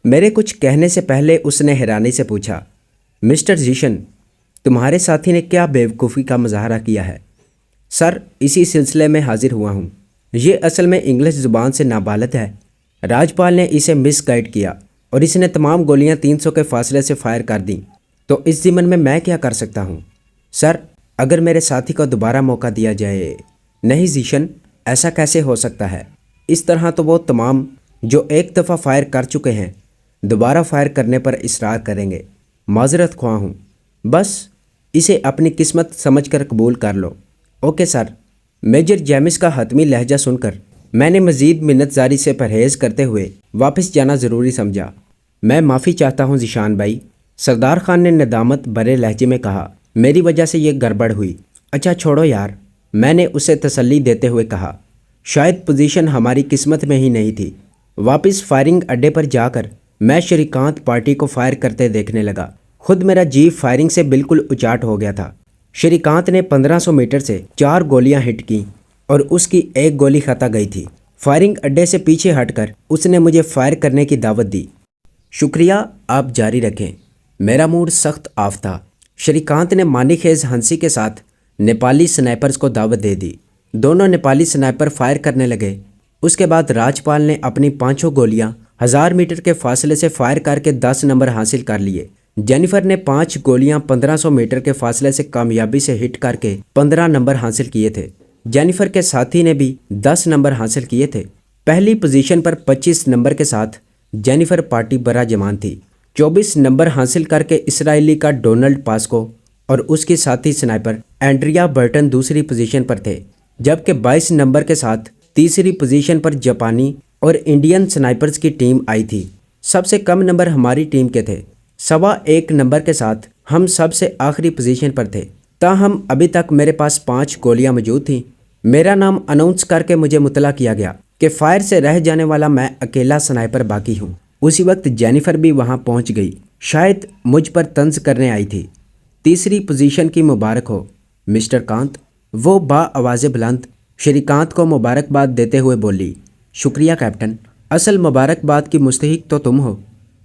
میرے کچھ کہنے سے پہلے اس نے حیرانی سے پوچھا، مسٹر زیشن، تمہارے ساتھی نے کیا بیوقوفی کا مظاہرہ کیا ہے؟ سر، اسی سلسلے میں حاضر ہوا ہوں۔ یہ اصل میں انگلش زبان سے نابالغ ہے۔ راجپال نے اسے مس گائیڈ کیا اور اس نے تمام گولیاں 300 کے فاصلے سے فائر کر دیں، تو اس ضمن میں کیا کر سکتا ہوں؟ سر، اگر میرے ساتھی کو دوبارہ موقع دیا جائے… نہیں زیشن، ایسا کیسے ہو سکتا ہے؟ اس طرح تو وہ تمام جو ایک دفعہ فائر کر چکے ہیں دوبارہ فائر کرنے پر اصرار کریں گے۔ معذرت خواہ ہوں، بس اسے اپنی قسمت سمجھ کر قبول کر لو۔ Okay sir. میجر جیمس کا حتمی لہجہ سن کر میں نے مزید منت زاری سے پرہیز کرتے ہوئے واپس جانا ضروری سمجھا۔ میں معافی چاہتا ہوں ذیشان بھائی، سردار خان نے ندامت بھرے لہجے میں کہا، میری وجہ سے یہ گڑبڑ ہوئی۔ اچھا چھوڑو یار، میں نے اسے تسلی دیتے ہوئے کہا، شاید پوزیشن ہماری قسمت میں ہی نہیں تھی۔ واپس فائرنگ اڈے پر جا کر میں شری کانت پارٹی کو فائر کرتے دیکھنے لگا۔ خود میرا جی فائرنگ سے بالکل اچاٹ ہو گیا تھا۔ شری کانت نے 1500 میٹر سے 4 گولیاں ہٹ کیں اور اس کی ایک گولی خطا گئی تھی۔ فائرنگ اڈے سے پیچھے ہٹ کر اس نے مجھے فائر کرنے کی دعوت دی۔ شکریہ، آپ جاری رکھیں۔ میرا موڈ سخت آف تھا۔ شری کانت نے معنی خیز ہنسی کے ساتھ نیپالی سنائپرز کو دعوت دے دی۔ دونوں نیپالی سنائپر فائر کرنے لگے۔ اس کے بعد راجپال نے اپنی 5 گولیاں 1000 میٹر کے فاصلے سے فائر کر کے 10 نمبر حاصل کر لیے۔ جینیفر نے 5 گولیاں 1500 میٹر کے فاصلے سے کامیابی سے ہٹ کر کے 15 نمبر حاصل کیے تھے۔ جینیفر کے ساتھی نے بھی 10 نمبر حاصل کیے تھے۔ پہلی پوزیشن پر 25 نمبر کے ساتھ جینیفر پارٹی برا جمان تھی۔ 24 نمبر حاصل کر کے اسرائیلی کا ڈونلڈ پاسکو اور اس کی ساتھی سنائپر اینڈریا برٹن دوسری پوزیشن پر تھے، جبکہ 22 نمبر کے ساتھ تیسری پوزیشن پر جاپانی اور انڈین سنائپرز کی ٹیم آئی تھی۔ سب سے کم نمبر ہماری ٹیم کے تھے، 1.25 نمبر کے ساتھ ہم سب سے آخری پوزیشن پر تھے۔ تاہم ابھی تک میرے پاس 5 گولیاں موجود تھیں۔ میرا نام اناؤنس کر کے مجھے مطلع کیا گیا کہ فائر سے رہ جانے والا میں اکیلا سنائپر باقی ہوں۔ اسی وقت جینیفر بھی وہاں پہنچ گئی، شاید مجھ پر طنز کرنے آئی تھی۔ تیسری پوزیشن کی مبارک ہو مسٹر کانت، وہ با آواز بلند شری کانت کو مبارکباد دیتے ہوئے بولی۔ شکریہ کیپٹن، اصل مبارکباد کی مستحق تو تم ہو۔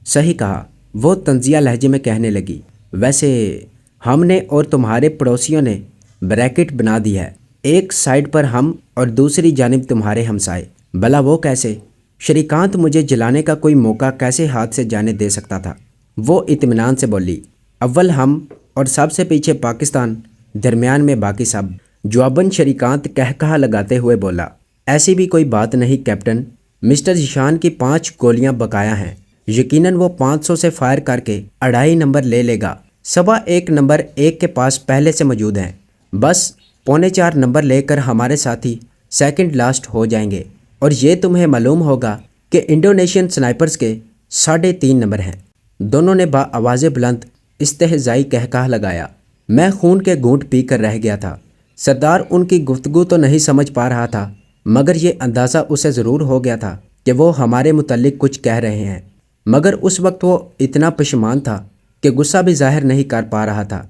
صحیح کہا، وہ طنزیہ لہجے میں کہنے لگی۔ ویسے ہم نے اور تمہارے پڑوسیوں نے بریکٹ بنا دی ہے، ایک سائیڈ پر ہم اور دوسری جانب تمہارے ہمسائے۔ بھلا وہ کیسے؟ شری کانت مجھے جلانے کا کوئی موقع کیسے ہاتھ سے جانے دے سکتا تھا؟ وہ اطمینان سے بولی، اول ہم اور سب سے پیچھے پاکستان، درمیان میں باقی سب۔ جواباً شری کانت کہا لگاتے ہوئے بولا، ایسی بھی کوئی بات نہیں کیپٹن، مسٹر ذیشان کی 5 گولیاں بقایا ہیں، یقیناً وہ 500 سے فائر کر کے 2.5 نمبر لے لے گا۔ 1.25 نمبر ایک کے پاس پہلے سے موجود ہیں، بس 3.25 نمبر لے کر ہمارے ساتھی سیکنڈ لاسٹ ہو جائیں گے، اور یہ تمہیں معلوم ہوگا کہ انڈونیشین سنائپرز کے 3.5 نمبر ہیں۔ دونوں نے با آواز بلند استہزائی کہا لگایا۔ میں خون کے گھونٹ پی کر رہ گیا تھا۔ سردار ان کی گفتگو تو نہیں سمجھ پا رہا تھا، مگر یہ اندازہ اسے ضرور ہو گیا تھا کہ وہ ہمارے متعلق کچھ کہہ رہے ہیں، مگر اس وقت وہ اتنا پشیمان تھا کہ غصہ بھی ظاہر نہیں کر پا رہا تھا۔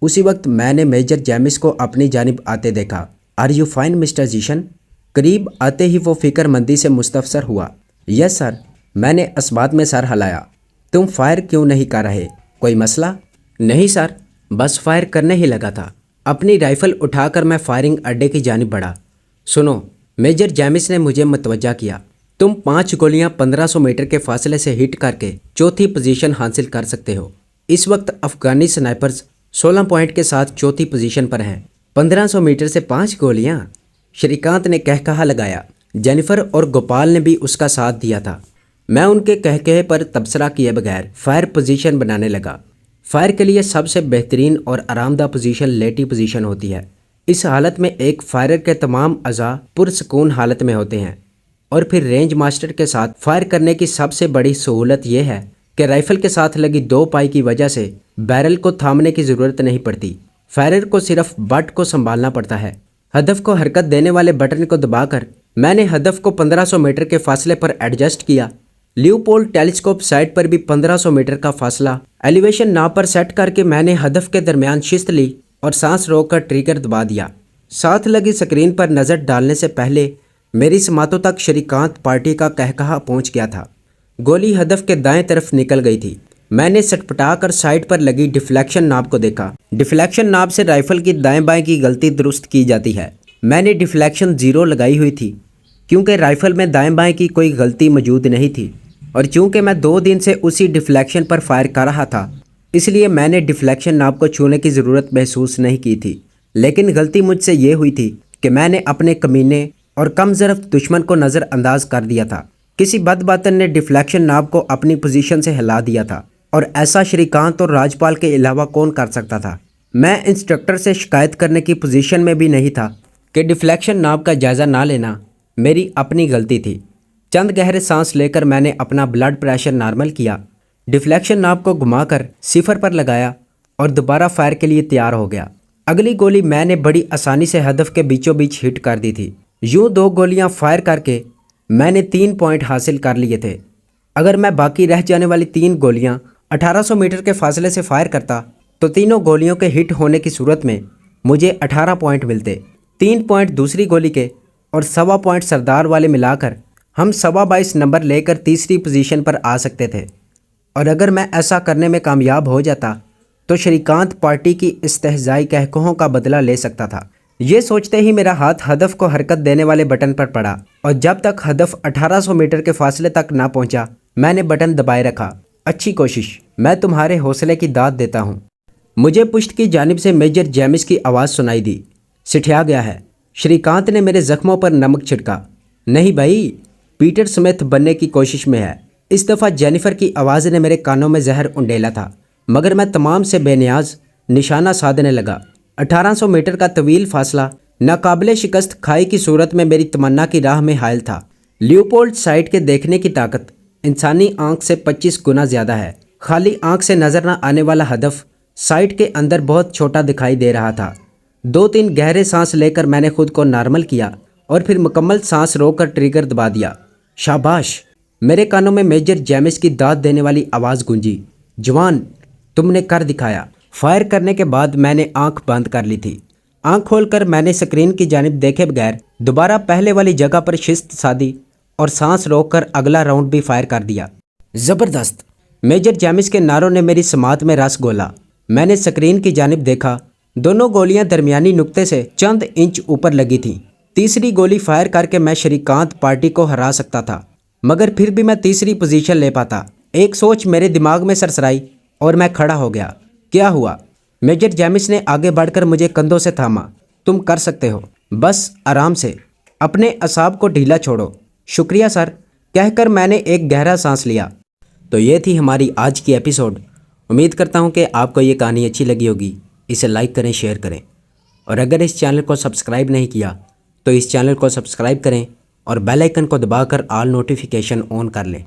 اسی وقت میں نے میجر جیمس کو اپنی جانب آتے دیکھا۔ Are you fine mister Zeeshan? قریب آتے ہی وہ فکر مندی سے مستفسر ہوا۔ یس سر، میں نے اسبات میں سر ہلایا۔ تم فائر کیوں نہیں کر رہے؟ کوئی مسئلہ؟ نہیں سر، بس فائر کرنے ہی لگا تھا۔ اپنی رائفل اٹھا کر میں فائرنگ اڈے کی جانب بڑھا۔ سنو، میجر جیمس نے مجھے متوجہ کیا، تم 5 گولیاں 1500 میٹر کے فاصلے سے ہٹ کر کے چوتھی پوزیشن حاصل کر سکتے ہو۔ اس وقت افغانی سنائپرز 16 پوائنٹ کے ساتھ چوتھی پوزیشن پر ہیں۔ 1500 میٹر سے 5 گولیاں؟ شری کانت نے کہا لگایا۔ جینیفر اور گوپال نے بھی اس کا ساتھ دیا تھا۔ میں ان کے کہے پر تبصرہ کیے بغیر فائر پوزیشن بنانے لگا۔ فائر کے لیے سب سے بہترین اور آرام دہ پوزیشن لیٹی پوزیشن ہوتی ہے۔ اس حالت میں ایک فائرر کے تمام اعضاء پرسکون حالت میں ہوتے ہیں، اور پھر رینج ماسٹر کے ساتھ فائر کرنے کی سب سے بڑی سہولت یہ ہے کہ رائفل کے ساتھ لگی 2 پائی کی وجہ سے بیرل کو تھامنے کی ضرورت نہیں پڑتی۔ فائرر کو صرف بٹ کو سنبھالنا پڑتا ہے۔ ہدف کو حرکت دینے والے بٹن کو دبا کر میں نے ہدف کو 1500 میٹر کے فاصلے پر ایڈجسٹ کیا۔ لیوپولڈ ٹیلیسکوپ سائٹ پر بھی 1500 میٹر کا فاصلہ ایلیویشن ناپ پر سیٹ کر کے میں نے ہدف کے درمیان شست لی اور سانس روک کر ٹریگر دبا دیا۔ ساتھ لگی سکرین پر نظر ڈالنے سے پہلے میری سماعتوں تک شری کانت پارٹی کا کہا پہنچ گیا تھا۔ گولی ہدف کے دائیں طرف نکل گئی تھی۔ میں نے سٹپٹا کر سائٹ پر لگی ڈیفلیکشن ناب کو دیکھا۔ ڈیفلیکشن ناب سے رائفل کی دائیں بائیں کی غلطی درست کی جاتی ہے۔ میں نے ڈیفلیکشن 0 لگائی ہوئی تھی کیونکہ رائفل میں دائیں بائیں کی کوئی غلطی موجود نہیں تھی، اور چونکہ میں 2 دن سے اسی ڈیفلیکشن پر فائر کر رہا تھا اس لیے میں نے ڈیفلیکشن ناب کو چھونے کی ضرورت محسوس نہیں کی تھی۔ لیکن غلطی مجھ سے یہ ہوئی تھی کہ میں نے اپنے کمینے اور کم ظرف دشمن کو نظر انداز کر دیا تھا۔ کسی بد باطن نے ڈیفلیکشن ناب کو اپنی پوزیشن سے ہلا دیا تھا، اور ایسا شری کانت اور راجپال کے علاوہ کون کر سکتا تھا؟ میں انسٹرکٹر سے شکایت کرنے کی پوزیشن میں بھی نہیں تھا کہ ڈیفلیکشن ناب کا جائزہ نہ لینا میری اپنی غلطی تھی۔ چند گہرے سانس لے کر میں نے اپنا بلڈ پریشر نارمل کیا، ڈیفلیکشن ناب کو گھما کر 0 پر لگایا اور دوبارہ فائر کے لیے تیار ہو گیا۔ اگلی گولی میں نے بڑی آسانی سے ہدف کے بیچوں بیچ ہٹ کر دی تھی۔ یوں 2 گولیاں فائر کر کے میں نے 3 پوائنٹ حاصل کر لیے تھے۔ اگر میں باقی رہ جانے والی 3 گولیاں 1800 میٹر کے فاصلے سے فائر کرتا تو تینوں گولیوں کے ہٹ ہونے کی صورت میں مجھے 18 پوائنٹ ملتے۔ 3 پوائنٹ دوسری گولی کے اور 1.25 پوائنٹ سردار والے ملا کر ہم 22.5 نمبر لے کر تیسری پوزیشن پر آ سکتے تھے، اور اگر میں ایسا کرنے میں کامیاب ہو جاتا تو شری کانت پارٹی کی استہزائی کہکہوں کا بدلہ لے سکتا تھا۔ یہ سوچتے ہی میرا ہاتھ ہدف کو حرکت دینے والے بٹن پر پڑا، اور جب تک ہدف 1800 میٹر کے فاصلے تک نہ پہنچا میں نے بٹن دبائے رکھا۔ اچھی کوشش، میں تمہارے حوصلے کی داد دیتا ہوں۔ مجھے پشت کی جانب سے میجر جیمس کی آواز سنائی دی۔ سٹھیا گیا ہے۔ شری کانت نے میرے زخموں پر نمک چھڑکا۔ نہیں بھائی، پیٹر سمتھ بننے کی کوشش میں ہے۔ اس دفعہ جینیفر کی آواز نے میرے کانوں میں زہر انڈیلا تھا، مگر میں تمام سے بے نیاز نشانہ سادھنے لگا۔ 1800 میٹر کا طویل فاصلہ ناقابل شکست کھائی کی صورت میں میری تمنا کی راہ میں حائل تھا۔ لیوپولڈ سائٹ کے دیکھنے کی طاقت انسانی آنکھ سے 25 گنا زیادہ ہے۔ خالی آنکھ سے نظر نہ آنے والا ہدف سائٹ کے اندر بہت چھوٹا دکھائی دے رہا تھا۔ 2-3 گہرے سانس لے کر میں نے خود کو نارمل کیا اور پھر مکمل سانس روک کر ٹریگر دبا دیا۔ شاباش! میرے کانوں میں میجر جیمس کی داد دینے والی آواز گونجی۔ جوان، تم نے کر دکھایا۔ فائر کرنے کے بعد میں نے آنکھ بند کر لی تھی۔ آنکھ کھول کر میں نے سکرین کی جانب دیکھے بغیر دوبارہ پہلے والی جگہ پر شست سادھی اور سانس روک کر اگلا راؤنڈ بھی فائر کر دیا۔ زبردست! میجر جیمس کے نعروں نے میری سماعت میں رس گھولا۔ میں نے سکرین کی جانب دیکھا، دونوں گولیاں درمیانی نقطے سے چند انچ اوپر لگی تھیں۔ تیسری گولی فائر کر کے میں شری کانت پارٹی کو ہرا سکتا تھا، مگر پھر بھی میں تیسری پوزیشن لے پاتا۔ ایک سوچ میرے دماغ میں سرسرائی اور میں کھڑا ہو گیا۔ کیا ہوا؟ میجر جیمس نے آگے بڑھ کر مجھے کندھوں سے تھاما۔ تم کر سکتے ہو، بس آرام سے، اپنے اعصاب کو ڈھیلا چھوڑو۔ شکریہ سر، کہہ کر میں نے ایک گہرا سانس لیا۔ تو یہ تھی ہماری آج کی ایپیسوڈ۔ امید کرتا ہوں کہ آپ کو یہ کہانی اچھی لگی ہوگی۔ اسے لائک کریں، شیئر کریں، اور اگر اس چینل کو سبسکرائب نہیں کیا تو اس چینل کو سبسکرائب کریں اور بیل آئیکن کو دبا کر آل نوٹیفیکیشن آن کر لیں۔